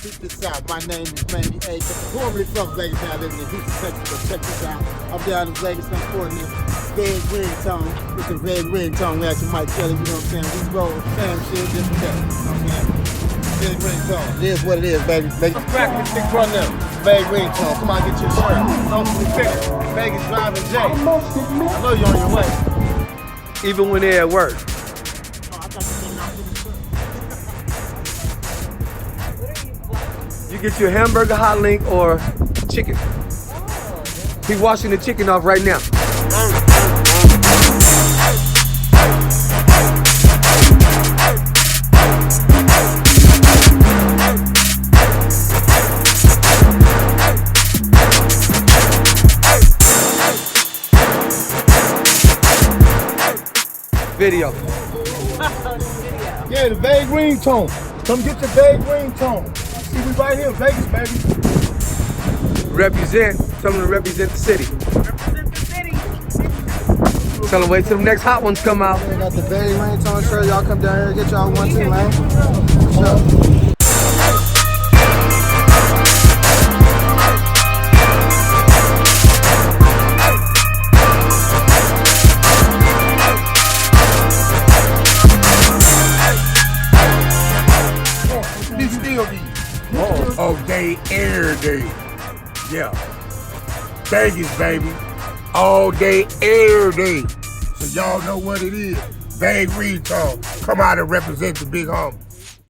Check this out. My name is Manny A. Formerly from Vegas, now living in Houston, Texas. So check this out. I'm down in Vegas, I'm supporting this Veg Ringtone. It's a Veg Ringtone, as you might tell it, you know what I'm saying? We roll same shit, different day. You know what I'm saying? Veg Ringtone. It is what it is, baby. I'm cracking this big run now. Veg Ringtone. Come on, get your shirt. Don't forget it. Vegas driving Jay. I know you're on your way. Even when they're at work. You get your hamburger hot link or chicken. He's washing the chicken off right now. Video. Yeah, the Veg Ringtone. Come get the Veg Ringtone. See, we right here, Vegas, baby. Represent. Tell them to represent the city. Represent the city. Tell them wait till the next hot ones come out. I got the Veg Ringtone shirt. Y'all come down here and get y'all one too, man. Sure. All day, every day. Yeah. Vegas, baby. All day, every day. So y'all know what it is. Veg Ringtone. Come out and represent the big homie.